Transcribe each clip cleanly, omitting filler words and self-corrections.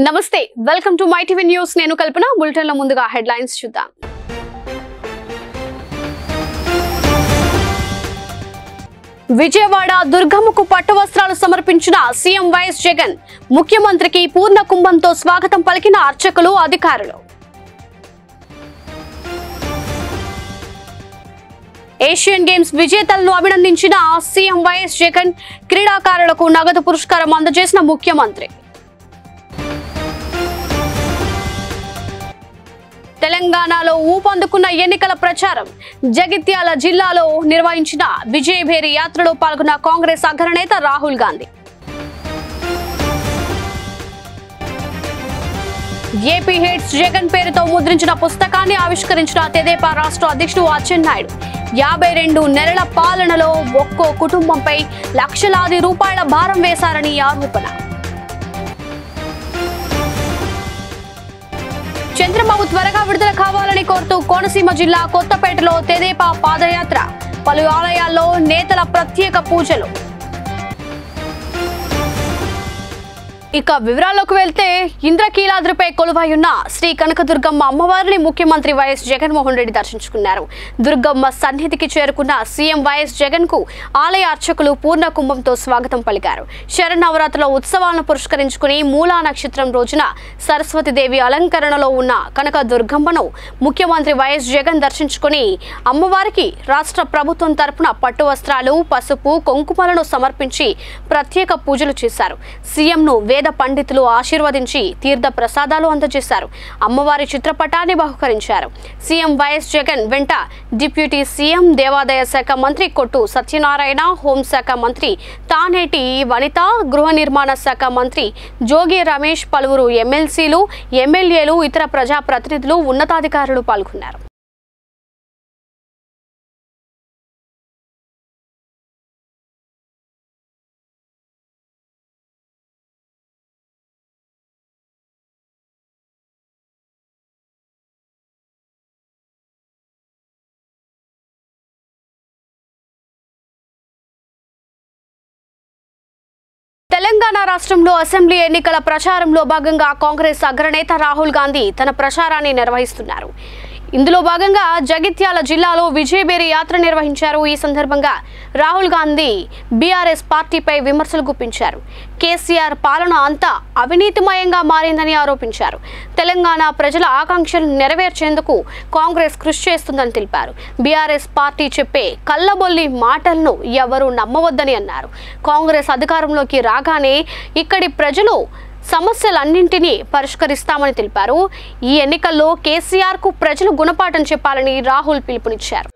నమస్తే welcome to my TV news నేను కల్పన bulletin లో ముందుగా హెడ్లైన్స్ చూద్దాం విజయవాడ దుర్గమ్మకు పట్టు వస్త్రాలు సమర్పించిన సీఎం వైఎస్ జగన్ ముఖ్యమంత్రికి పూర్ణ కుంభంతో స్వాగతం పలికిన అర్చకులు అధికారులు ఏషియన్ గేమ్స్ విజేతలను అభినందించిన సీఎం వైఎస్ జగన్ క్రీడాకారులకు నగదు పురస్కారం అందజేసిన ముఖ్యమంత్రి తెలంగాణలో ఊపందుకున్న ఎన్నికల ప్రచారం జగిత్యాల జిల్లాలో నిర్వహించిన విజయభేరి యాత్రలో పాల్గొన్న కాంగ్రెస్ అగ్రనేత రాహుల్ గాంధీ ఏపీ హెడ్స్ జగన్ పేరుతో ముద్రించిన పుస్తకాన్ని ఆవిష్కరించిన తెదేపా రాష్ట్ర అధ్యక్షుడు అచ్చెన్నాయుడు 52 నెలల పాలనలో ఒక్కో కుటుంబంపై లక్షలాది రూపాయల భారం వేశారని ఆరోపణ చంద్రబాబు త్వరగా విడుదల కావాలని కోరుతూ కోనసీమ జిల్లా కొత్తపేటలో తెదేపా పాదయాత్ర పలు ఆలయాల్లో నేతల ప్రత్యేక పూజలు ఇక వివరాల్లోకి వెళ్తే ఇంద్రకీలాద్రిపై కొలువై ఉన్న శ్రీ కనకదుర్గమ్మ అమ్మవారిని ముఖ్యమంత్రి వైఎస్ జగన్మోహన్ రెడ్డి దర్శించుకున్నారు. దుర్గమ్మ సన్నిధికి చేరుకున్న సీఎం వైఎస్ జగన్ కు ఆలయ అర్చకులు పూర్ణ కుంభంతో స్వాగతం పలికారు. శరన్నవరాత్రుల ఉత్సవాలను పురస్కరించుకుని మూలా నక్షత్రం రోజున సరస్వతీదేవి అలంకరణలో ఉన్న కనకదుర్గమ్మను ముఖ్యమంత్రి వైఎస్ జగన్ దర్శించుకుని అమ్మవారికి రాష్ట్ర ప్రభుత్వం తరపున పట్టు వస్త్రాలు పసుపు కుంకుమలను సమర్పించి ప్రత్యేక పూజలు చేశారు. సీఎంను పండితులు ఆశీర్వదించి తీర్థ ప్రసాదాలు అందజేశారు. అమ్మవారి చిత్రపటాన్ని బహుకరించారు. సీఎం వైఎస్ జగన్ వెంట డిప్యూటీ సీఎం దేవాదాయ శాఖ మంత్రి కొట్టు సత్యనారాయణ, హోంశాఖ మంత్రి తానేటి వనిత, గృహ నిర్మాణ శాఖ మంత్రి జోగి రమేష్, పలువురు ఎమ్మెల్సీలు, ఎమ్మెల్యేలు, ఇతర ప్రజాప్రతినిధులు, ఉన్నతాధికారులు పాల్గొన్నారు. తెలంగాణ రాష్ట్రంలో అసెంబ్లీ ఎన్నికల ప్రచారంలో భాగంగా కాంగ్రెస్ అగ్రనేత రాహుల్ గాంధీ తన ప్రచారాన్ని నిర్వహిస్తున్నారు. ఇందులో భాగంగా జగిత్యాల జిల్లాలో విజయభేరి యాత్ర నిర్వహించారు. ఈ సందర్భంగా రాహుల్ గాంధీ బీఆర్ఎస్ పార్టీపై విమర్శలు గుప్పించారు. కేసీఆర్ పాలన అంతా అవినీతిమయంగా మారిందని ఆరోపించారు. తెలంగాణ ప్రజల ఆకాంక్షలను నెరవేర్చేందుకు కాంగ్రెస్ కృషి చేస్తుందని తెలిపారు. బీఆర్ఎస్ పార్టీ చెప్పే కల్లబొల్లి మాటలను ఎవరూ నమ్మవద్దని అన్నారు. కాంగ్రెస్ అధికారంలోకి రాగానే ఇక్కడి ప్రజలు సమస్యలన్నింటినీ పరిష్కరిస్తామని తెలిపారు. ఈ ఎన్నికల్లో కేసీఆర్ కు ప్రజలు గుణపాఠం చెప్పాలని రాహుల్ పిలుపునిచ్చారు.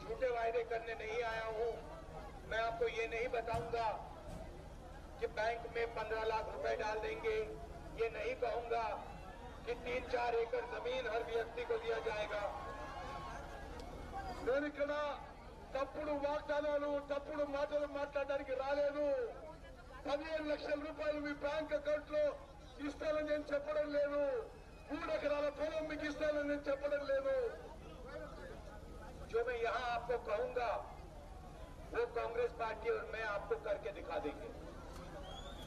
झूठे वायदे करने नहीं आया हूं। मैं आपको ये नहीं बताऊंगा कि बैंक में 15 लाख रुपए डाल देंगे। ये नहीं कहूंगा कि 3-4 एकड़ जमीन हर व्यक्ति को दिया जाएगा। నేను ఇక్కడ తప్పుడు వాగ్దానాలు తప్పుడు మాటలు మాట్లాడడానికి రాలేదు. 15 లక్షల రూపాయలు మీ బ్యాంక్ అకౌంట్ లో ఇస్తానని నేను చెప్పడం లేదు. 3 ఎకరాల పొలం మీకు ఇస్తానని నేను చెప్పడం లేదు. जो मैं यहां आपको कहूंगा वो कांग्रेस पार्टी और मैं आपको करके दिखा देंगे.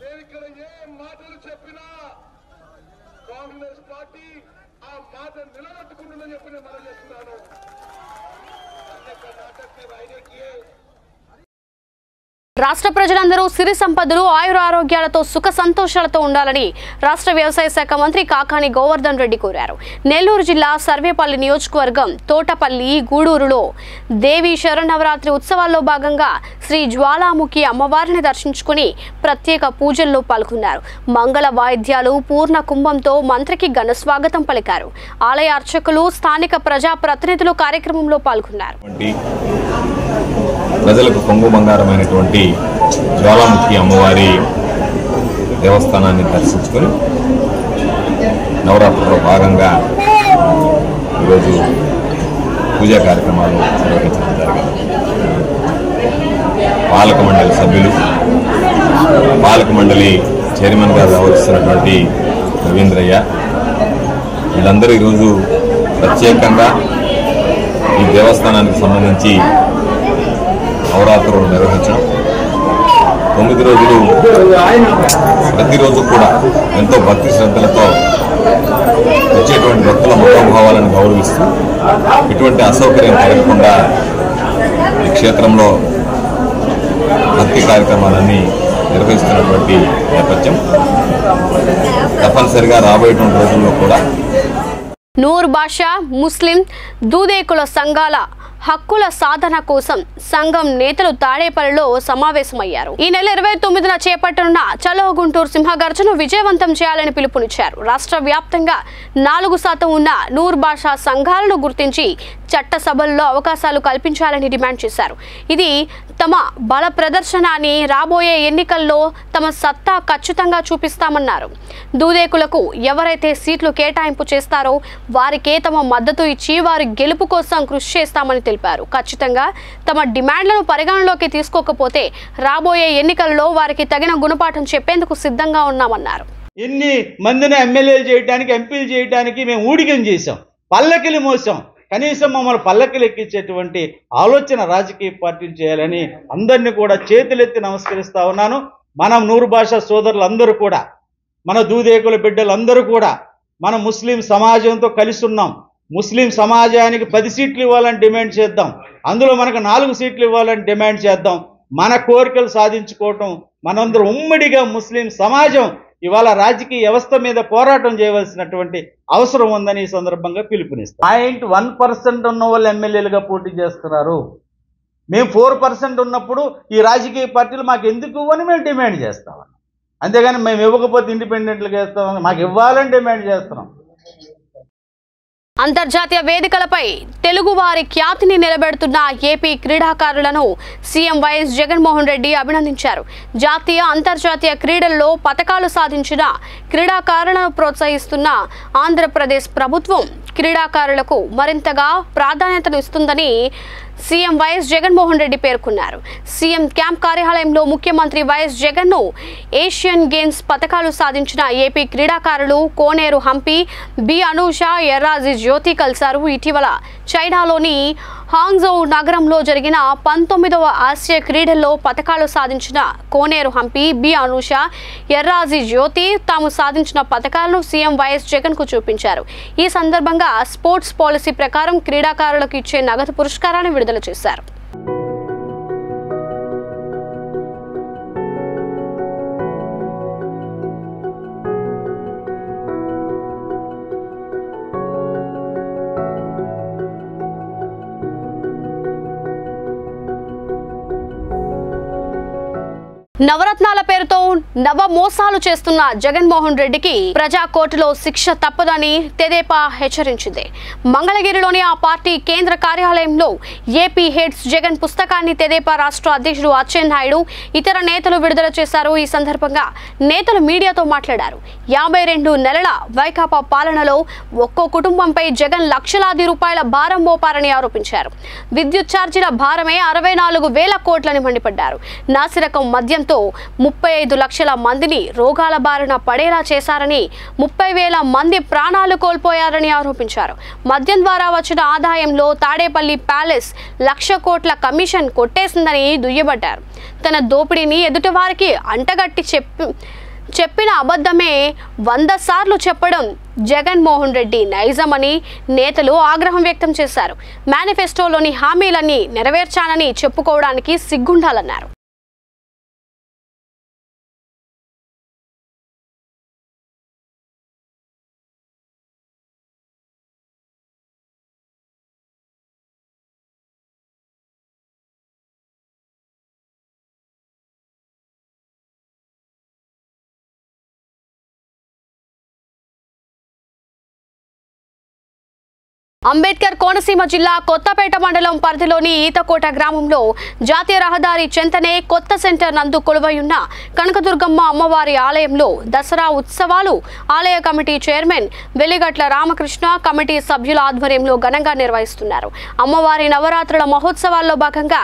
నేను ఇక్కడ ఏ మాటలు చెప్పినా కాంగ్రెస్ పార్టీ ఆ మాట నిలబెట్టుకుంటుందని చెప్పి నేను మనం చేస్తున్నాను. हमने कर्नाटक में वायदे किए. రాష్ట్ర ప్రజలందరూ సిరి సంపదలు ఆయురారోగ్యాలతో సుఖ సంతోషాలతో ఉండాలని రాష్ట్ర వ్యవసాయ శాఖ మంత్రి కాకాని గోవర్ధన్ రెడ్డి కోరారు. నెల్లూరు జిల్లా సర్వేపల్లి నియోజకవర్గం తోటపల్లి గూడూరులో దేవి శరన్నవరాత్రి ఉత్సవాల్లో భాగంగా శ్రీ జ్వాలాముఖి అమ్మవారిని దర్శించుకుని ప్రత్యేక పూజల్లో పాల్గొన్నారు. మంగళ వాయిద్యాలు పూర్ణ కుంభంతో మంత్రికి ఘన స్వాగతం పలికారు. ఆలయ అర్చకులు స్థానిక ప్రజా ప్రతినిధులు కార్యక్రమంలో పాల్గొన్నారు. ప్రజలకు కొంగు బంగారమైనటువంటి జ్వాలాముఖి అమ్మవారి దేవస్థానాన్ని దర్శించుకొని నవరాత్రుల్లో భాగంగా ఈరోజు పూజా కార్యక్రమాలు నిర్వహించారు. పాలక మండలి సభ్యులు, పాలక మండలి చైర్మన్గా వ్యవహరిస్తున్నటువంటి రవీంద్రయ్య, వీళ్ళందరూ ఈరోజు ప్రత్యేకంగా ఈ దేవస్థానానికి సంబంధించి నవరాత్రులు నిర్వహించడం, 9 రోజులు ప్రతిరోజు కూడా ఎంతో భక్తి శ్రద్ధలతో వచ్చేటువంటి భక్తుల మనోభావాలను గౌరవిస్తూ ఇటువంటి అసౌకర్యం కలగకుండా ఈ క్షేత్రంలో భక్తి కార్యక్రమాలన్నీ నిర్వహిస్తున్నటువంటి నేపథ్యం తప్పనిసరిగా రాబోయేటువంటి రోజుల్లో కూడా నూర్ బాషా ముస్లిం దూదేకుల సంఘాల హక్కుల సాధన కోసం సంఘం నేతలు తాడేపల్లిలో సమావేశమయ్యారు. ఈ నెల 29న చేపట్టనున్న చలో గుంటూరు సింహగర్జను విజయవంతం చేయాలని పిలుపునిచ్చారు. రాష్ట్ర వ్యాప్తంగా 4% ఉన్న నూర్ బాషా సంఘాలను గుర్తించి చట్ట సభల్లో అవకాశాలు కల్పించాలని డిమాండ్ చేశారు. ఇది తమ బల ప్రదర్శన అని, రాబోయే ఎన్నికల్లో తమ సత్తా ఖచ్చితంగా చూపిస్తామన్నారు. దూదేకులకు ఎవరైతే సీట్లు కేటాయింపు చేస్తారో వారికే తమ మద్దతు ఇచ్చి వారి గెలుపు కోసం కృషి చేస్తామని తెలిపారు. ఖచ్చితంగా తమ డిమాండ్లను పరిగణలోకి తీసుకోకపోతే రాబోయే ఎన్నికల్లో వారికి తగిన గుణపాఠం చెప్పేందుకు సిద్ధంగా ఉన్నామన్నారు. ఎన్ని మందిని ఎమ్మెల్యేలు చేయడానికి, ఎంపీలు చేయడానికి మేము ఊడిగం చేశాం, పల్లకిలు మోసాం. కనీసం మమ్మల్ని పల్లకిలు ఎక్కించేటువంటి ఆలోచన రాజకీయ పార్టీలు చేయాలని అందరినీ కూడా చేతులెత్తి నమస్కరిస్తా ఉన్నాను. మనం నూరు భాష సోదరులందరూ కూడా, మన దూదేకుల బిడ్డలందరూ కూడా మన ముస్లిం సమాజంతో కలిసి ఉన్నాం. ముస్లిం సమాజానికి 10 సీట్లు ఇవ్వాలని డిమాండ్ చేద్దాం, అందులో మనకు 4 సీట్లు ఇవ్వాలని డిమాండ్ చేద్దాం. మన కోరికలు సాధించుకోవటం, మనందరూ ఉమ్మడిగా ముస్లిం సమాజం ఇవాళ రాజకీయ వ్యవస్థ మీద పోరాటం చేయవలసినటువంటి అవసరం ఉందని ఈ సందర్భంగా పిలుపునిస్తాం. 0.1% ఉన్న వాళ్ళు ఎమ్మెల్యేలుగా పోటీ చేస్తున్నారు. మేము 4% ఉన్నప్పుడు ఈ రాజకీయ పార్టీలు మాకు ఎందుకు ఇవ్వని మేము డిమాండ్ చేస్తాం. అంతేగాని మేము ఇవ్వకపోతే ఇండిపెండెంట్లుగా వేస్తాం, మాకు ఇవ్వాలని డిమాండ్ చేస్తున్నాం. అంతర్జాతీయ వేదికలపై తెలుగువారి ఖ్యాతిని నిలబెడుతున్న ఏపీ క్రీడాకారులను సీఎం వైఎస్ జగన్మోహన్ రెడ్డి అభినందించారు. జాతీయ అంతర్జాతీయ క్రీడల్లో పతకాలు సాధించిన క్రీడాకారులను ప్రోత్సహిస్తున్న ఆంధ్రప్రదేశ్ ప్రభుత్వం క్రీడాకారులకు మరింతగా ప్రాధాన్యతను ఇస్తుందని సీఎం వైఎస్ జగన్మోహన్ రెడ్డి పేర్కొన్నారు. సీఎం క్యాంప్ కార్యాలయంలో ముఖ్యమంత్రి వైఎస్ జగన్ను ఏషియన్ గేమ్స్ పతకాలు సాధించిన ఏపీ క్రీడాకారులు కోనేరు హంపి, బి అనూష, ఎర్రాజి జ్యోతి కలిశారు. ఇటీవల చైనాలోని హాంగ్జౌ నగరంలో జరిగిన 19వ ఆసియా క్రీడల్లో పతకాలు సాధించిన కోనేరు హంపి, బి అనూష, ఎర్రాజి జ్యోతి తాము సాధించిన పతకాలను సీఎం వైఎస్ జగన్ కు చూపించారు. ఈ సందర్భంగా స్పోర్ట్స్ పాలసీ ప్రకారం క్రీడాకారులకు ఇచ్చే నగదు పురస్కారాన్ని విడుదల చేశారు. నవరత్నాల పేరుతో నవ మోసాలు చేస్తున్న జగన్మోహన్ రెడ్డికి ప్రజా కోర్టులో శిక్ష తప్పదని తెదేపా హెచ్చరించింది. మంగళగిరిలోని ఆ పార్టీ కేంద్ర కార్యాలయంలో ఏపీ హెడ్స్ జగన్ పుస్తకాన్ని తెదేపా రాష్ట్ర అధ్యక్షుడు అచ్చెన్నాయుడు ఇతర నేతలు విడుదల చేశారు. ఈ సందర్భంగా నేతలు మీడియాతో మాట్లాడారు. 52 నెలల వైకాపా పాలనలో ఒక్కో కుటుంబంపై జగన్ లక్షలాది రూపాయల భారం మోపారని ఆరోపించారు. విద్యుత్ ఛార్జీల భారమే 64,000 కోట్లని మండిపడ్డారు. నాసిరకం మద్యంతో 35 లక్షల మందిని రోగాల బారిన పడేలా చేశారని, 30,000 మంది ప్రాణాలు కోల్పోయారని ఆరోపించారు. మద్యం ద్వారా వచ్చిన ఆదాయంలో తాడేపల్లి ప్యాలెస్ 1,00,000 కోట్ల కమిషన్ కొట్టేసిందని దుయ్యబట్టారు. తన దోపిడీని ఎదుటివారికి అంటగట్టి చెప్పిన అబద్ధమే 100 సార్లు చెప్పడం జగన్మోహన్ రెడ్డి నైజమని నేతలు ఆగ్రహం వ్యక్తం చేశారు. మేనిఫెస్టోలోని హామీలన్నీ నెరవేర్చానని చెప్పుకోవడానికి సిగ్గుండాలన్నారు. అంబేద్కర్ కోనసీమ జిల్లా కొత్తపేట మండలం పరిధిలోని ఈతకోట గ్రామంలో జాతీయ రహదారి చెంతనే కొత్త సెంటర్ నందు కొలువైయున్న కనకదుర్గమ్మ అమ్మవారి ఆలయంలో దసరా ఉత్సవాలు ఆలయ కమిటీ చైర్మన్ వెలిగట్ల రామకృష్ణ కమిటీ సభ్యుల ఆధ్వర్యంలో ఘనంగా నిర్వహిస్తున్నారు. అమ్మవారి నవరాత్రుల మహోత్సవాల్లో భాగంగా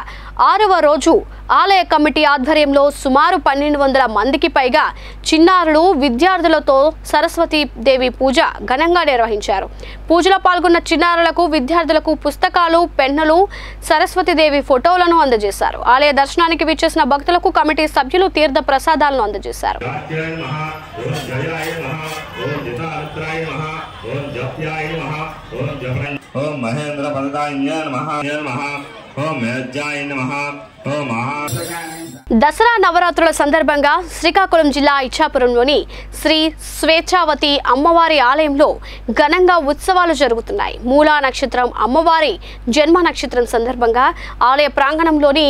6వ రోజు ఆలయ కమిటీ ఆధ్వర్యంలో సుమారు 1200 మందికి పైగా చిన్నారులు విద్యార్థులతో సరస్వతి దేవి పూజ ఘనంగా నిర్వహించారు. పూజలో పాల్గొన్న చిన్నారులకు విద్యార్థులకు పుస్తకాలు, పెన్నులు, సరస్వతి దేవి ఫోటోలను అందజేశారు. ఆలయ దర్శనానికి విచ్చేసిన భక్తులకు కమిటీ సభ్యులు తీర్థ ప్రసాదాలను అందజేశారు. దసరా నవరాత్రుల సందర్భంగా శ్రీకాకుళం జిల్లా ఇచ్చాపురంలోని శ్రీ స్వేచ్ఛావతి అమ్మవారి ఆలయంలో ఘనంగా ఉత్సవాలు జరుగుతున్నాయి. మూలా నక్షత్రం అమ్మవారి జన్మ నక్షత్రం సందర్భంగా ఆలయ ప్రాంగణంలోని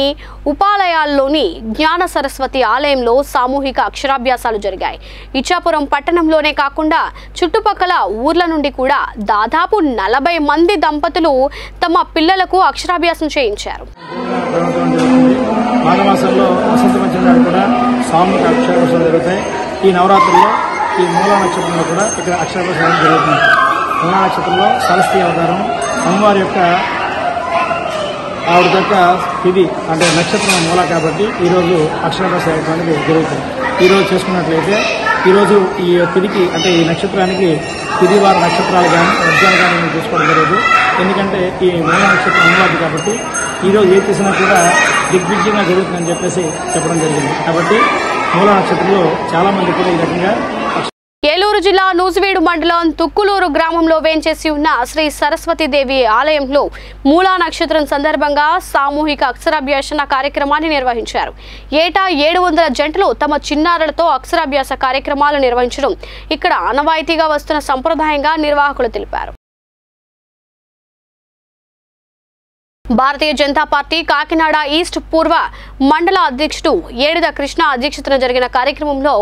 ఉపాలయాల్లోని జ్ఞాన సరస్వతి ఆలయంలో సామూహిక అక్షరాభ్యాసాలు జరిగాయి. ఇచ్చాపురం పట్టణంలోనే కాకుండా చుట్టుపక్కల ఊర్ల నుండి కూడా దాదాపు 40 మంది దంపతులు తమ పిల్లలకు అక్షరాభ్యాసం చేయించారు. మాఘమాసంలో వసంత పంచమి కూడా సామూహిక అక్షరాభ్యాసాలు జరుగుతాయి. ఈ నవరాత్రుల్లో ఈ మూలా నక్షత్రంలో కూడా ఇక్కడ అక్షరాభ్యాసాలు జరుగుతుంది. మూలా నక్షత్రంలో సరస్వతి అవతారం అమ్మవారి యొక్క ఆవిడ యొక్క తిథి అంటే నక్షత్రం మూల కాబట్టి ఈరోజు అక్షరాభ్యాసం అనేది జరుగుతుంది. ఈరోజు చేసుకున్నట్లయితే ఈరోజు ఈ తిథికి అంటే ఈ నక్షత్రానికి తిథివార నక్షత్రాలు కానీ ఉద్యాలు కానీ మేము చూసుకోవడం జరగదు. ఎందుకంటే ఈ మూల నక్షత్రం అమ్మవారిది కాబట్టి ఈరోజు ఏ చేసినా కూడా దిగ్విజయంగా జరుగుతుందని చెప్పేసి చెప్పడం జరిగింది. కాబట్టి మూల నక్షత్రంలో చాలా మంది కూడా ఈ రకంగా. ఏలూరు జిల్లా నూజివీడు మండలం తుక్కులూరు గ్రామంలో వేంచేసి ఉన్న శ్రీ సరస్వతి దేవి ఆలయంలో మూలా నక్షత్రం సందర్భంగా సామూహిక అక్షరాభ్యాసన కార్యక్రమాన్ని నిర్వహించారు. ఏటా 700 జంటలు తమ చిన్నారులతో అక్షరాభ్యాస కార్యక్రమాలు నిర్వహించడం ఇక్కడ ఆనవాయితీగా వస్తున్న సంప్రదాయంగా నిర్వాహకులు తెలిపారు. భారతీయ జనతా పార్టీ కాకినాడ ఈస్ట్ పూర్వ మండల అధ్యక్షుడు ఏడిద కృష్ణ అధ్యక్షతన జరిగిన కార్యక్రమంలో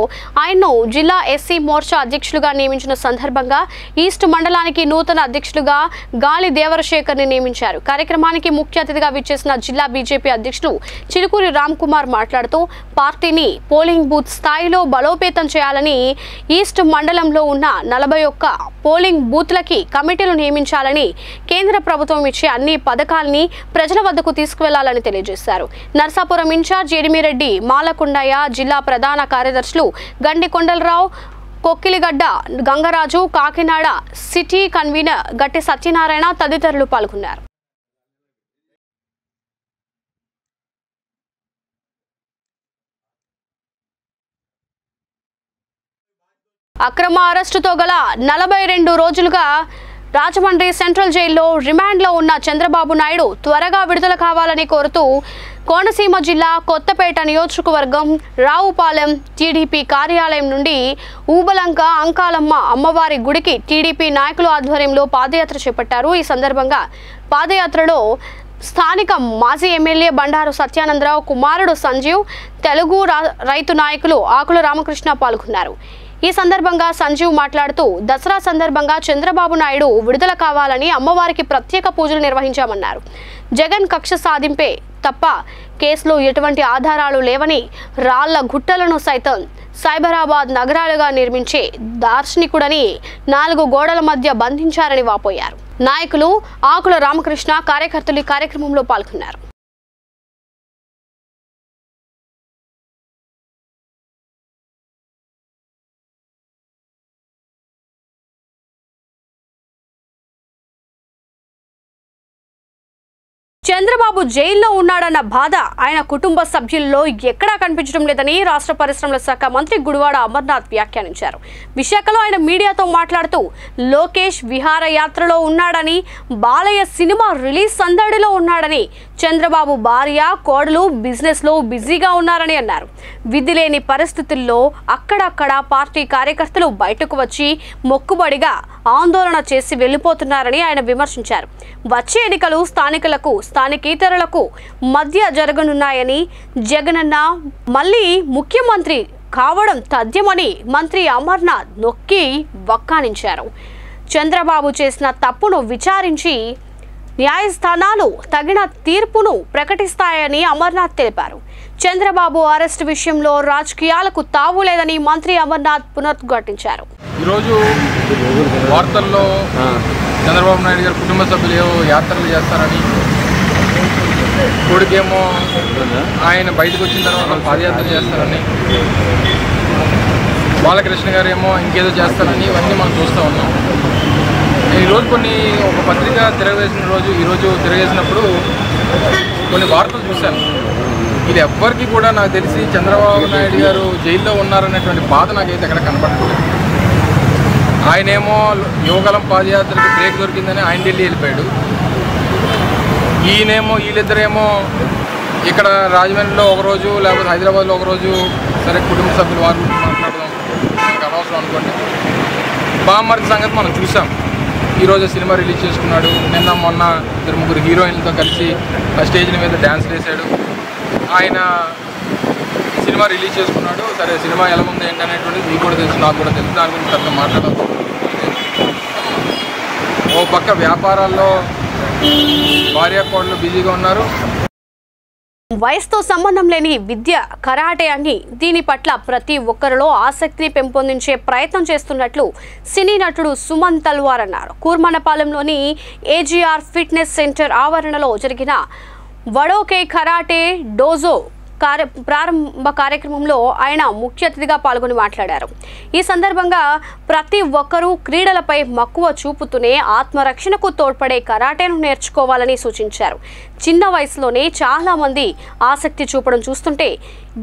ఆయన్ను జిల్లా ఎస్సీ మోర్చా అధ్యక్షులుగా నియమించిన సందర్భంగా ఈస్ట్ మండలానికి నూతన అధ్యక్షులుగా గాలి దేవరశేఖర్ని నియమించారు. కార్యక్రమానికి ముఖ్య అతిథిగా విచ్చేసిన జిల్లా బీజేపీ అధ్యక్షుడు చిలుకూరి రామ్ కుమార్ మాట్లాడుతూ పార్టీని పోలింగ్ బూత్ స్థాయిలో బలోపేతం చేయాలని, ఈస్ట్ మండలంలో ఉన్న 41 పోలింగ్ బూత్లకి కమిటీలు నియమించాలని, కేంద్ర ప్రభుత్వం ఇచ్చే అన్ని పథకాల్ని ప్రజల వద్దకు తీసుకువెళ్లాలని తెలియజేశారు. నర్సాపురం ఇన్ఛార్జ్ ఎడిమిరెడ్డి మాలకొండయ్య, జిల్లా ప్రధాన కార్యదర్శులు గండి కొండలరావు, కొక్కిలిగడ్డ గంగరాజు, కాకినాడ సిటీ కన్వీనర్ గట్టి సత్యనారాయణ తదితరులు పాల్గొన్నారు. అక్రమ అరెస్టుతో గల 42 రోజులుగా రాజమండ్రి సెంట్రల్ జైల్లో రిమాండ్లో ఉన్న చంద్రబాబు నాయుడు త్వరగా విడుదల కావాలని కోరుతూ కోనసీమ జిల్లా కొత్తపేట నియోజకవర్గం రావుపాలెం టీడీపీ కార్యాలయం నుండి ఊబలంక అంకాలమ్మ అమ్మవారి గుడికి టీడీపీ నాయకుల ఆధ్వర్యంలో పాదయాత్ర చేపట్టారు. ఈ సందర్భంగా పాదయాత్రలో స్థానిక మాజీ ఎమ్మెల్యే బండారు సత్యానందరావు కుమారుడు సంజీవ్, తెలుగు రైతు నాయకులు ఆకుల రామకృష్ణ పాల్గొన్నారు. ఈ సందర్భంగా సంజీవ్ మాట్లాడుతూ దసరా సందర్భంగా చంద్రబాబు నాయుడు విడుదల కావాలని అమ్మవారికి ప్రత్యేక పూజలు నిర్వహించామన్నారు. జగన్ కక్ష సాధింపే తప్ప కేసులో ఎటువంటి ఆధారాలు లేవని, రాళ్ల గుట్టలను సైతం సైబరాబాద్ నగరాలుగా నిర్మించే దార్శనికుడని 4 గోడల మధ్య బంధించారని వాపోయారు. నాయకులు ఆకుల రామకృష్ణ, కార్యకర్తలు ఈ కార్యక్రమంలో పాల్గొన్నారు. చంద్రబాబు జైల్లో ఉన్నాడన్న బాధ ఆయన కుటుంబ సభ్యుల్లో ఎక్కడా కనిపించడం లేదని రాష్ట్ర పరిశ్రమల శాఖ మంత్రి గుడివాడ అమర్నాథ్ వ్యాఖ్యానించారు. విశాఖలో ఆయన మీడియాతో మాట్లాడుతూ లోకేష్ విహారయాత్రలో ఉన్నాడని, బాలయ్య సినిమా రిలీజ్ సందడిలో ఉన్నాడని, చంద్రబాబు భార్య కోడలు బిజినెస్లో బిజీగా ఉన్నారని అన్నారు. విధి లేని పరిస్థితుల్లో అక్కడక్కడ పార్టీ కార్యకర్తలు బయటకు వచ్చి మొక్కుబడిగా ఆందోళన చేసి వెళ్లిపోతున్నారని ఆయన విమర్శించారు. వచ్చే ఎన్నికలు స్థానికులకు స్థానికేతరులకు మధ్య జరగనున్నాయని, జగనన్న మళ్ళీ ముఖ్యమంత్రి కావడం తథ్యమని మంత్రి అమర్నాథ్ నొక్కి వక్కానించారు. చంద్రబాబు చేసిన తప్పును విచారించి న్యాయస్థానాలు తగిన తీర్పును ప్రకటిస్తాయని అమర్నాథ్ తెలిపారు. చంద్రబాబు అరెస్ట్ విషయంలో రాజకీయాలకు తావు లేదని మంత్రి అమర్నాథ్ పునరుద్ఘాటించారు. ఈరోజు వార్తల్లో చంద్రబాబు నాయుడు గారు కుటుంబ సభ్యులు ఏవో యాత్రలు చేస్తారని, కొడుకేమో ఆయన బయటకు వచ్చిన తర్వాత పాదయాత్ర చేస్తారని, బాలకృష్ణ గారు ఏమో ఇంకేదో చేస్తారని ఇవన్నీ మనం చూస్తూ ఉన్నాం. నేను ఈరోజు ఒక పత్రిక ఈరోజు తిరగేసినప్పుడు కొన్ని వార్తలు చూశాను. ఇది ఎవ్వరికి కూడా నాకు తెలిసి చంద్రబాబు నాయుడు గారు జైల్లో ఉన్నారనేటువంటి బాధ నాకైతే ఎక్కడ కనపడలేదు. ఆయనేమో యువగలం పాదయాత్రకి బ్రేక్ దొరికిందని ఆయన ఢిల్లీ వెళ్ళిపోయాడు. వీళ్ళిద్దరేమో ఇక్కడ రాజమండ్రిలో ఒకరోజు లేకపోతే హైదరాబాద్లో ఒకరోజు సరే కుటుంబ సభ్యులు వారు మాట్లాడదాం, మనకు అనవసరం అనుకోండి. బామ్మర్ది సంగతి మనం చూసాం. ఈరోజు సినిమా రిలీజ్ చేసుకున్నాడు. నిన్న మొన్న 2-3 హీరోయిన్లతో కలిసి ఆ స్టేజ్ల మీద డ్యాన్స్ వేసాడు. ఆయన సినిమా రిలీజ్ చేసుకున్నాడు. సరే సినిమా ఎలా ఉంది ఏంటనేటువంటిది మీకు కూడా తెలుసు, నాకు కూడా తెలుసు. దాని గురించి పెద్ద మాట్లాడదు. ఓ పక్క వ్యాపారాల్లో భార్యాకోడలు బిజీగా ఉన్నారు. వయసుతో సంబంధం లేని విద్య కరాటే అని దీని పట్ల ప్రతి ఒక్కరిలో ఆసక్తిని పెంపొందించే ప్రయత్నం చేస్తున్నట్లు సినీ నటుడు సుమన్ తల్వార్ అన్నారు. కూర్మనపాలెంలోని ఏజీఆర్ ఫిట్నెస్ సెంటర్ ఆవరణలో జరిగిన వడోకే కరాటే డోజో ప్రారంభ కార్యక్రమంలో ఆయన ముఖ్య అతిథిగా పాల్గొని మాట్లాడారు. ఈ సందర్భంగా ప్రతి ఒక్కరూ క్రీడలపై మక్కువ చూపుతూనే ఆత్మరక్షణకు తోడ్పడే కరాటేను నేర్చుకోవాలని సూచించారు. చిన్న వయసులోనే చాలా మంది ఆసక్తి చూపడం చూస్తుంటే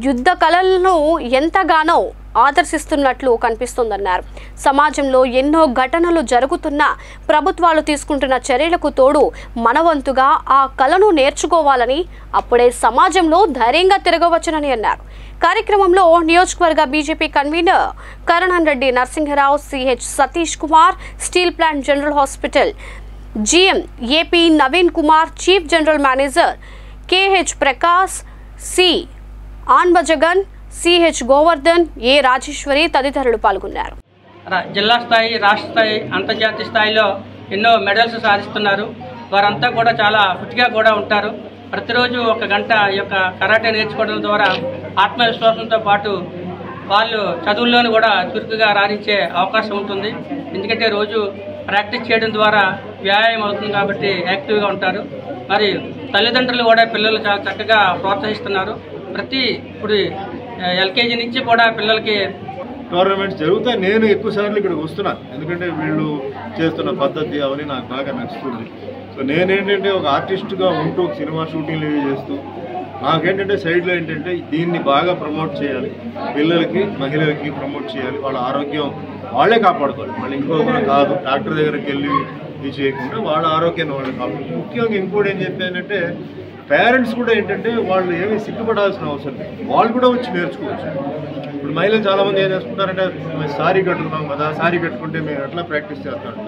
యుద్ధ కళలను ఎంతగానో ఆదర్శిస్తున్నట్లు కనిపిస్తోందన్నారు. సమాజంలో ఎన్నో ఘటనలు జరుగుతున్నా ప్రభుత్వాలు తీసుకుంటున్న చర్యలకు తోడు మనవంతుగా ఆ కళను నేర్చుకోవాలని, అప్పుడే సమాజంలో ధైర్యంగా తిరగవచ్చునని అన్నారు. కార్యక్రమంలో నియోజకవర్గ BJP convener Karanam Reddy Narasimharao, CH Satish Kumar, steel plant general hospital GM AP Naveen Kumar, chief general manager KH Prakash, C Anbazhagan, CH Govardhan, A Rajeshwari తదితరులు పాల్గొన్నారు. జిల్లా స్థాయి, రాష్ట్ర స్థాయి, అంతర్జాతీయ స్థాయిలో ఎన్నో మెడల్స్ సాధిస్తున్నారు. వారంతా కూడా చాలా ఫిట్గా కూడా ఉంటారు. ప్రతిరోజు 1 గంట ఈ యొక్క కరాటే నేర్చుకోవడం ద్వారా ఆత్మవిశ్వాసంతో పాటు వాళ్ళు చదువుల్లోనూ కూడా చురుకుగా రాణించే అవకాశం ఉంటుంది. ఎందుకంటే రోజు ప్రాక్టీస్ చేయడం ద్వారా వ్యాయామం అవుతుంది కాబట్టి యాక్టివ్గా ఉంటారు. మరి తల్లిదండ్రులు కూడా పిల్లలు చాలా చక్కగా ప్రోత్సహిస్తున్నారు. ఇప్పుడు ఎల్కేజీ నుంచి కూడా పిల్లలకి టోర్నమెంట్స్ జరుగుతాయి. నేను ఎక్కువ సార్లు ఇక్కడికి వస్తున్నాను, ఎందుకంటే వీళ్ళు చేస్తున్న పద్ధతి అవన్నీ నాకు బాగా నచ్చుతుంది. సో నేనేంటంటే ఒక ఆర్టిస్ట్గా ఉంటూ సినిమా షూటింగ్లు చేస్తూ నాకేంటంటే సైడ్లో ఏంటంటే దీన్ని బాగా ప్రమోట్ చేయాలి, పిల్లలకి మహిళలకి ప్రమోట్ చేయాలి, వాళ్ళ ఆరోగ్యం వాళ్ళే కాపాడుకోవాలి. మళ్ళీ ఇంకొకరు కాదు, డాక్టర్ దగ్గరికి వెళ్ళి ఇది చేయకుండా వాళ్ళ ఆరోగ్యాన్ని వాళ్ళు కాపాడుకోవాలి. ముఖ్యంగా ఇంకోటి ఏం చెప్పానంటే పేరెంట్స్ కూడా ఏంటంటే వాళ్ళు ఏమీ సిగ్గుపడాల్సిన అవసరం లేదు, వాళ్ళు కూడా వచ్చి నేర్చుకోవచ్చు. ఇప్పుడు మహిళలు చాలామంది ఏం చేసుకుంటారంటే సారీ కట్టుకున్నాం కదా, సారీ కట్టుకుంటే మేము ఎట్లా ప్రాక్టీస్ చేస్తాం,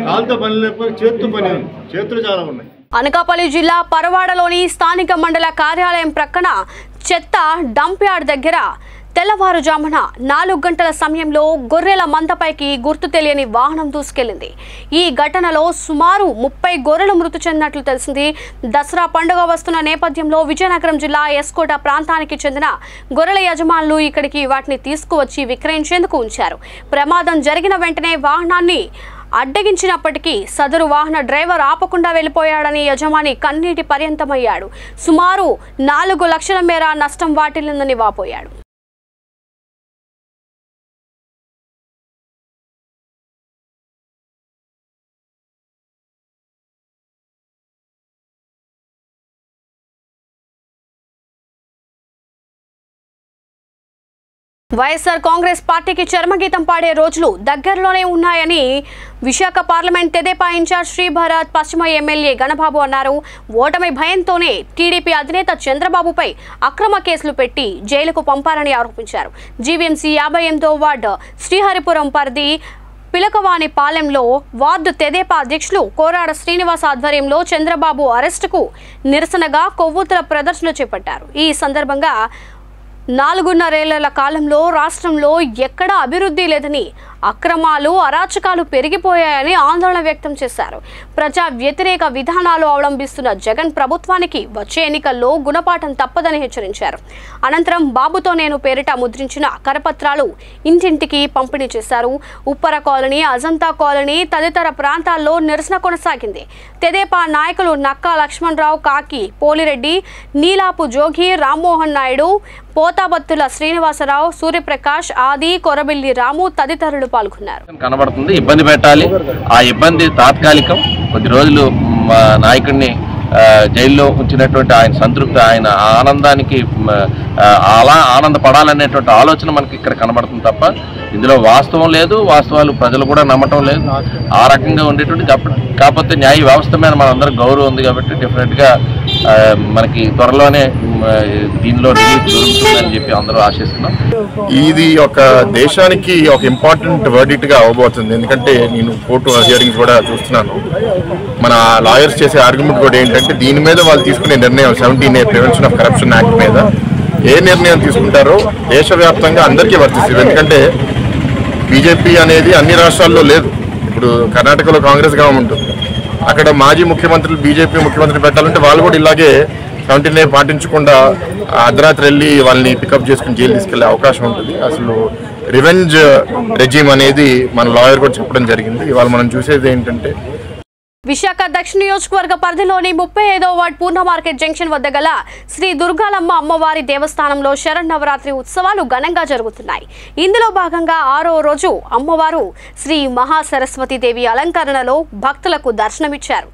కాలుతో పని లేకపోతే చేతితో పని ఉంది, చేతులు చాలా ఉన్నాయి. అనకాపల్లి జిల్లా పరవాడలోని స్థానిక మండల కార్యాలయం ప్రక్కన చెత్త డంప్ యార్డ్ దగ్గర తెల్లవారుజామున 4 గంటల సమయంలో గొర్రెల మందపైకి గుర్తు తెలియని వాహనం దూసుకెళ్లింది. ఈ ఘటనలో సుమారు 30 గొర్రెలు మృతి చెందినట్లు తెలిసింది. దసరా పండుగ వస్తున్న నేపథ్యంలో విజయనగరం జిల్లా ఎస్కోట ప్రాంతానికి చెందిన గొర్రెల యజమానులు ఇక్కడికి వాటిని తీసుకువచ్చి విక్రయించేందుకు ఉంచారు. ప్రమాదం జరిగిన వెంటనే వాహనాన్ని అడ్డగించినప్పటికీ సదరు వాహన డ్రైవర్ ఆపకుండా వెళ్లిపోయాడని యజమాని కన్నీటి పర్యంతమయ్యాడు. సుమారు 4 లక్షల మేర నష్టం వాటిల్లిందని వాపోయాడు. వైఎస్ఆర్ కాంగ్రెస్ పార్టీకి చర్మగీతం పాడే రోజులు దగ్గరలోనే ఉన్నాయని విశాఖ పార్లమెంట్ తెదేపా ఇన్ఛార్జ్ శ్రీభరత్, పశ్చిమ ఎమ్మెల్యే గణబాబు అన్నారు. ఓటమి భయంతోనే టీడీపీ అధినేత చంద్రబాబుపై అక్రమ కేసులు పెట్టి జైలుకు పంపారని ఆరోపించారు. జీవీఎంసీ 58వ వార్డు శ్రీహరిపురం పరిధి పిలకవాణి పాలెంలో వార్డు తెదేపా అధ్యక్షులు కోరాడ శ్రీనివాస్ ఆధ్వర్యంలో చంద్రబాబు అరెస్టుకు నిరసనగా కొవ్వొత్తుల ప్రదర్శన చేపట్టారు. ఈ సందర్భంగా 4.5 ఏళ్ల కాలంలో రాష్ట్రంలో ఎక్కడా అభివృద్ధి లేదని, అక్రమాలు అరాచకాలు పెరిగిపోయాయని ఆందోళన వ్యక్తం చేశారు. ప్రజా వ్యతిరేక విధానాలు అవలంబిస్తున్న జగన్ ప్రభుత్వానికి వచ్చే ఎన్నికల్లో గుణపాఠం తప్పదని హెచ్చరించారు. అనంతరం బాబుతో నేను పేరిట ముద్రించిన కరపత్రాలు ఇంటింటికి పంపిణీ చేశారు. ఉప్పర కాలనీ, అజంతా కాలనీ తదితర ప్రాంతాల్లో నిరసన కొనసాగింది. తెదేపా నాయకులు నక్కా లక్ష్మణరావు, కాకి పోలిరెడ్డి, నీలాపు జోగి, రామ్మోహన్ నాయుడు, పోతాబత్తుల శ్రీనివాసరావు, సూర్యప్రకాష్, ఆది, కొరబిల్లి రాము తదితరులు పాల్గొన్నారు. కనబడుతుంది, ఇబ్బంది పెట్టాలి. ఆ ఇబ్బంది తాత్కాలికం. కొద్ది రోజులు నాయకుడిని జైల్లో ఉంచినటువంటి ఆయన సంతృప్తి, ఆయన ఆనందానికి అలా ఆనందపడాలనేటువంటి ఆలోచన మనకి ఇక్కడ కనబడుతుంది తప్ప ఇందులో వాస్తవం లేదు. వాస్తవాలు ప్రజలు కూడా నమ్మటం లేదు. ఆ రకంగా ఉండేటువంటి కాకపోతే న్యాయ వ్యవస్థ మీద మనందరం గౌరవం ఉంది కాబట్టి డెఫినెట్గా మనకి త్వరలోనే దీనిలో రిలీఫ్ దొరుకుతుందని చెప్పి అందరూ ఆశిస్తున్నాం. ఇది ఒక దేశానికి ఒక ఇంపార్టెంట్ వర్డిక్ట్ గా అవ్వబోతుంది. ఎందుకంటే నేను కోర్టు హియరింగ్స్ కూడా చూస్తున్నాను. మన లాయర్స్ చేసే ఆర్గ్యుమెంట్ కూడా ఏంటంటే దీని మీద వాళ్ళు తీసుకునే నిర్ణయం 17A prevention of corruption act మీద ఏ నిర్ణయం తీసుకుంటారో దేశవ్యాప్తంగా అందరికీ వర్తిస్తుంది. ఎందుకంటే బీజేపీ అనేది అన్ని రాష్ట్రాల్లో లేదు. ఇప్పుడు కర్ణాటకలో కాంగ్రెస్ గవర్నమెంట్ ఉంది. అక్కడ మాజీ ముఖ్యమంత్రులు బీజేపీ ముఖ్యమంత్రి పెట్టాలంటే వాళ్ళు కూడా ఇలాగే 17A పాటించకుండా అర్ధరాత్రి వెళ్ళి వాళ్ళని పికప్ చేసుకుని జైలు తీసుకెళ్లే అవకాశం ఉంటుంది. అసలు రివెంజ్ రెజీమ్ అనేది మన లాయర్ కూడా చెప్పడం జరిగింది. ఇవాళ మనం చూసేది ఏంటంటే విశాఖ దక్షిణ నియోజకవర్గ పరిధిలోని 35వ వార్డ్ పూర్ణ మార్కెట్ జంక్షన్ వద్ద గల శ్రీ దుర్గాలమ్మ అమ్మవారి దేవస్థానంలో శరన్నవరాత్రి ఉత్సవాలు ఘనంగా జరుగుతున్నాయి. ఇందులో భాగంగా 6వ రోజు అమ్మవారు శ్రీ మహాసరస్వతి దేవి అలంకరణలో భక్తులకు దర్శనమిచ్చారు.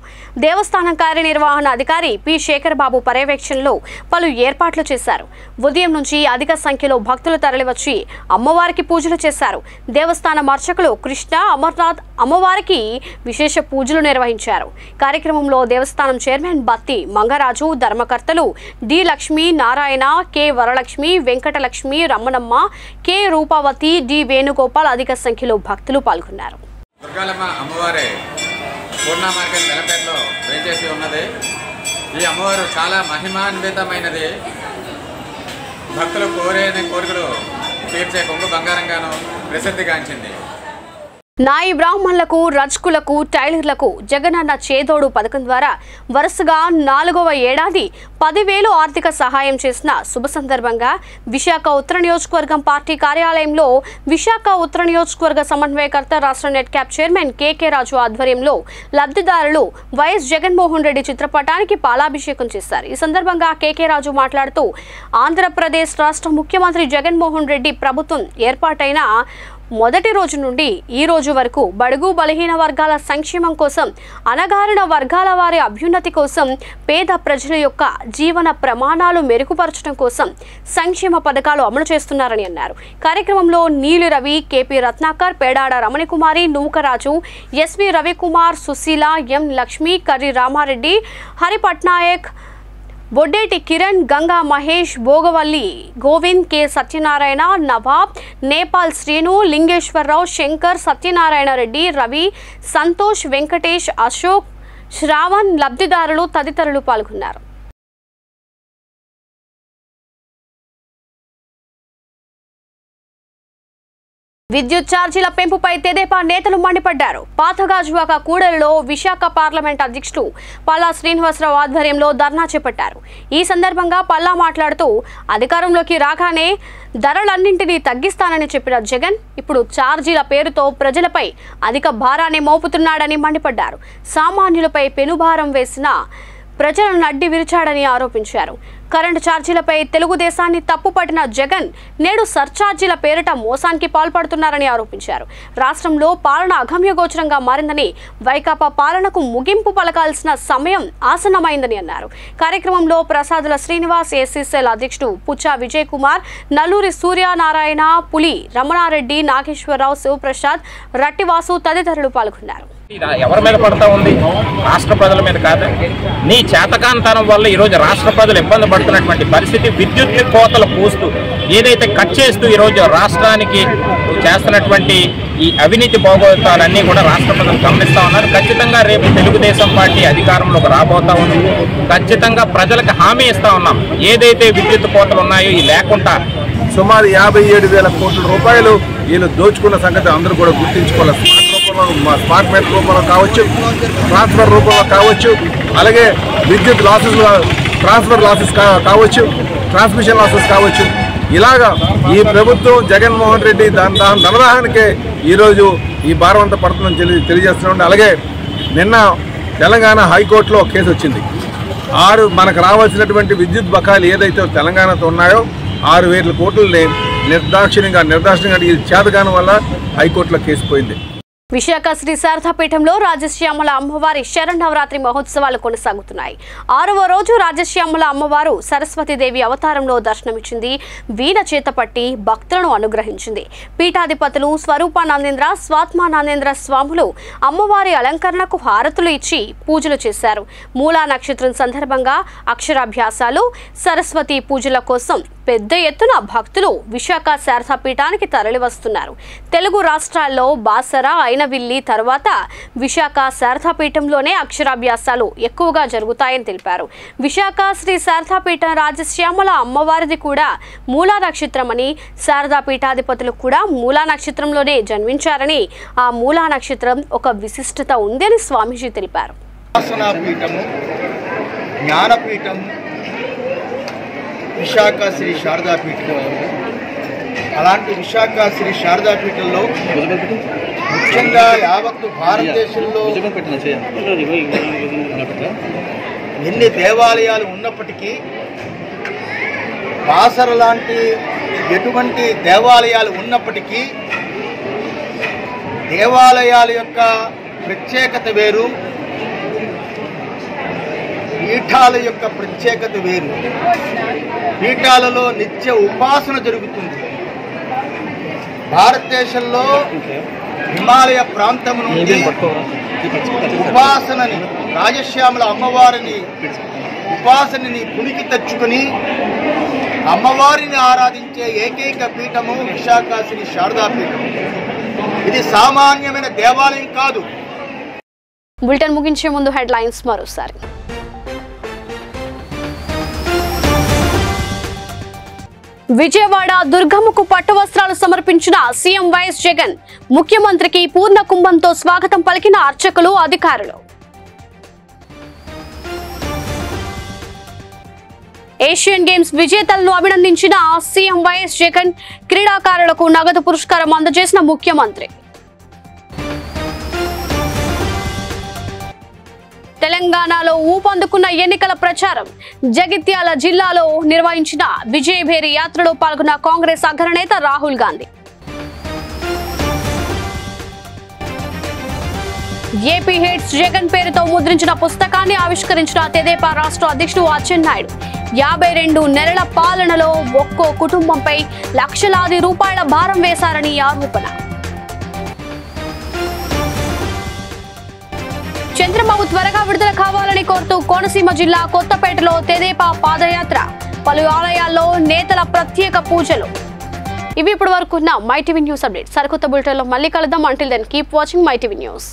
దేవస్థానం కార్యనిర్వహణ అధికారి పి శేఖర్ బాబు పర్యవేక్షణలో పలు ఏర్పాట్లు చేశారు. ఉదయం నుంచి అధిక సంఖ్యలో భక్తులు తరలివచ్చి అమ్మవారికి పూజలు చేశారు. దేవస్థానం అర్చకులు కృష్ణ అమర్నాథ్ అమ్మవారికి విశేష పూజలు నిర్వహించారు. కార్యక్రమంలో దేవస్థానం చైర్మన్ బత్తి మంగరాజు, ధర్మకర్తలు D Lakshmi Narayana, K Varalakshmi, Venkatalakshmi, Ramanamma, K Rupavati, D Venugopal అధిక సంఖ్యలో భక్తులు పాల్గొన్నారు. దుర్గాలమ్మ అమ్మవారే పూర్ణ మార్కెట్ నెలపేటలో వేచేసి ఉన్నది. ఈ అమ్మవారు చాలా మహిమాన్వితమైనది. భక్తులు కోరికలు తీర్చే కొంగు బంగారంగాను ప్రసిద్ధిగాంచింది. నాయి బ్రాహ్మణులకు, రజకులకు, టైలర్లకు జగనన్న చేదోడు పథకం ద్వారా వరుసగా 4వ ఏడాది 10,000 ఆర్థిక సహాయం చేసిన శుభ సందర్భంగా విశాఖ ఉత్తర నియోజకవర్గం పార్టీ కార్యాలయంలో విశాఖ ఉత్తర నియోజకవర్గ సమన్వయకర్త రాష్ట్ర నెట్ క్యాప్ చైర్మన్ కెకే రాజు ఆధ్వర్యంలో లబ్ధిదారులు వైఎస్ జగన్మోహన్ రెడ్డి చిత్రపటానికి పాలాభిషేకం చేశారు. ఈ సందర్భంగా కెకే రాజు మాట్లాడుతూ ఆంధ్రప్రదేశ్ రాష్ట్ర ముఖ్యమంత్రి జగన్మోహన్ రెడ్డి ప్రభుత్వం ఏర్పాటైన మొదటి రోజు నుండి ఈ రోజు వరకు బడుగు బలహీన వర్గాల సంక్షేమం కోసం, అణగారిన వర్గాల వారి అభ్యున్నతి కోసం, పేద ప్రజల యొక్క జీవన ప్రమాణాలు మెరుగుపరచడం కోసం సంక్షేమ పథకాలు అమలు చేస్తున్నారని అన్నారు. కార్యక్రమంలో నీలి రవి, కేపీ రత్నాకర్, పేడాడ రమణికుమారి, నూకరాజు, ఎస్వి రవికుమార్, సుశీల, ఎం లక్ష్మి, కర్రి రామారెడ్డి, హరిపట్నాయక్, బొడ్డేటి కిరణ్, గంగా మహేష్, భోగవల్లి గోవింద్, కె సత్యనారాయణ, నవాబ్, నేపాల్ శ్రీను, లింగేశ్వరరావు, శంకర్, సత్యనారాయణ రెడ్డి, రవి, సంతోష్, వెంకటేష్, అశోక్, శ్రావణ్ లబ్ధిదారులు తదితరులు పాల్గొన్నారు. విద్యుత్ ఛార్జీల పెంపుపై తెదేపా నేతలు మండిపడ్డారు. పాతగాజువాక కూడలిలో విశాఖ పార్లమెంట్ అధ్యక్షుడు పల్లా శ్రీనివాసరావు ఆధ్వర్యంలో ధర్నా చేపట్టారు. ఈ సందర్భంగా పల్లా మాట్లాడుతూ అధికారంలోకి రాగానే ధరలన్నింటినీ తగ్గిస్తానని చెప్పిన జగన్ ఇప్పుడు ఛార్జీల పేరుతో ప్రజలపై అధిక భారాన్ని మోపుతున్నాడని మండిపడ్డారు. సామాన్యులపై పెనుభారం వేసిన ప్రజలను అడ్డి విరిచాడని ఆరోపించారు. కరెంటు ఛార్జీలపై తెలుగుదేశాన్ని తప్పుపట్టిన జగన్ నేడు సర్ఛార్జీల పేరిట మోసానికి పాల్పడుతున్నారని ఆరోపించారు. రాష్ట్రంలో పాలన అగమ్యగోచరంగా మారిందని, వైకాపా పాలనకు ముగింపు పలకాల్సిన సమయం ఆసన్నమైందని అన్నారు. కార్యక్రమంలో ప్రసాదుల శ్రీనివాస్, ఏసీసీఎల్ అధ్యక్షుడు పుచ్చా విజయ్ కుమార్, నల్లూరి సూర్యనారాయణ, పులి రమణారెడ్డి, నాగేశ్వరరావు, శివప్రసాద్, రట్టివాసు తదితరులు పాల్గొన్నారు. ఎవరి మీద పడతా ఉంది? రాష్ట్ర ప్రజల మీద కాదు. నీ చేతకాంతనం వల్ల ఈరోజు రాష్ట్ర ప్రజలు ఇబ్బంది పడుతున్నటువంటి పరిస్థితి, విద్యుత్ కోతలు పోస్తూ ఏదైతే కట్ చేస్తూ ఈరోజు రాష్ట్రానికి చేస్తున్నటువంటి ఈ అవినీతి భోగోతాలన్నీ కూడా రాష్ట్ర ప్రజలు గమనిస్తూ ఉన్నారు. ఖచ్చితంగా రేపు తెలుగుదేశం పార్టీ అధికారంలోకి రాబోతా ఉంది. ఖచ్చితంగా ప్రజలకు హామీ ఇస్తా ఉన్నాం. ఏదైతే విద్యుత్ కోతలు ఉన్నాయో ఈ లేకుండా సుమారు 57,000 కోట్ల రూపాయలు వీళ్ళు దోచుకున్న సంగతి అందరూ కూడా గుర్తించుకోవాలి. స్మార్ట్ మీటర్ రూపంలో కావచ్చు, ట్రాన్స్ఫర్ రూపంలో కావచ్చు, అలాగే విద్యుత్ లాసెస్ ట్రాన్స్ఫర్ లాసెస్ కావచ్చు, ట్రాన్స్మిషన్ లాసెస్ కావచ్చు. ఇలాగా ఈ ప్రభుత్వం జగన్మోహన్ రెడ్డి ధనదాహానికే ఈరోజు ఈ భారం అంతా పడుతుందని తెలియజేస్తున్నాం. అలాగే నిన్న తెలంగాణ హైకోర్టులో కేసు వచ్చింది. మనకు రావాల్సినటువంటి విద్యుత్ బకాయిలు ఏదైతే తెలంగాణతో ఉన్నాయో 6,000 కోట్లని నిర్దాక్షిణ్యంగా ఈ చేతగానం వల్ల హైకోర్టులో కేసు పోయింది. విశాఖ శ్రీ శారదాపీఠంలో రాజశ్యామల అమ్మవారి శరన్నవరాత్రి మహోత్సవాలు కొనసాగుతున్నాయి. 6వ రోజు రాజశ్యామల అమ్మవారు సరస్వతీదేవి అవతారంలో దర్శనమిచ్చింది. వీణ చేతపట్టి భక్తులను అనుగ్రహించింది. పీఠాధిపతులు స్వరూపానందేంద్ర, స్వాత్మానందేంద్ర స్వాములు అమ్మవారి అలంకరణకు హారతులు ఇచ్చి పూజలు చేశారు. మూలా నక్షత్రం సందర్భంగా అక్షరాభ్యాసాలు, సరస్వతి పూజల కోసం పెద్ద ఎత్తున భక్తులు విశాఖ శారదాపీఠానికి తరలివస్తున్నారు. తెలుగు రాష్ట్రాల్లో బాసర, అయినవిల్లి తర్వాత విశాఖ శారదాపీఠంలోనే అక్షరాభ్యాసాలు ఎక్కువగా జరుగుతాయని తెలిపారు. విశాఖ శ్రీ శారదాపీఠం రాజశ్యామల అమ్మవారిది కూడా మూలా నక్షత్రమని, శారదాపీఠాధిపతులు కూడా మూలా నక్షత్రంలోనే జన్మించారని, ఆ మూలా నక్షత్రం ఒక విశిష్టత ఉందని స్వామీజీ తెలిపారు. విశాఖ శ్రీ శారదాపీఠం, అలాంటి విశాఖ శ్రీ శారదాపీఠంలో ముఖ్యంగా యావత్తు భారతదేశంలో ఎన్ని దేవాలయాలు ఉన్నప్పటికీ బాసర లాంటి ఎటువంటి దేవాలయాలు ఉన్నప్పటికీ దేవాలయాల యొక్క ప్రత్యేకత వేరు, పీఠాల యొక్క ప్రత్యేకత వేరు. పీఠాలలో నిత్య ఉపాసన జరుగుతుంది. భారతదేశంలో హిమాలయ ప్రాంతం నుండి ఉపాసనని, రాజశ్యామల అమ్మవారిని ఉపాసనని పునికి తెచ్చుకుని అమ్మవారిని ఆరాధించే ఏకైక పీఠము విశాఖ శ్రీ శారదాపీఠం. ఇది సామాన్యమైన దేవాలయం కాదు. బులెటిన్ ముగించే ముందు హెడ్లైన్స్ మరోసారి. విజయవాడ దుర్గమ్మకు పట్టు వస్త్రాలు సమర్పించిన సీఎం వైఎస్ జగన్. ముఖ్యమంత్రికి పూర్ణ కుంభంతో స్వాగతం పలికిన అర్చకులు, అధికారులు. ఏషియన్ గేమ్స్ విజేతలను అభినందించిన సీఎం వైఎస్ జగన్. క్రీడాకారులకు నగదు పురస్కారం అందజేసిన ముఖ్యమంత్రి. తెలంగాణలో ఊపందుకున్న ఎన్నికల ప్రచారం. జగిత్యాల జిల్లాలో నిర్వహించిన విజయభేరి యాత్రలో పాల్గొన్న కాంగ్రెస్ అగ్రనేత రాహుల్ గాంధీ. ఏపీ హెడ్స్ జగన్ పేరుతో ముద్రించిన పుస్తకాన్ని ఆవిష్కరించిన తెదేపా రాష్ట్ర అధ్యక్షుడు అచ్చెన్నాయుడు. 52 నెలల పాలనలో ఒక్కో కుటుంబంపై లక్షలాది రూపాయల భారం వేశారని ఆరోపణ. చంద్రబాబు త్వరగా విడుదల కావాలని కోరుతూ కోనసీమ జిల్లా కొత్తపేటలో తెదేపా పాదయాత్ర. పలు ఆలయాల్లో నేతల ప్రత్యేక పూజలు. ఇవి ఇప్పటి వరకు ఉన్న మైటీవీ న్యూస్ అప్డేట్. సరికొత్త బులెటిన్లో మళ్ళీ కలుద్దాం. Until then keep watching my TV news.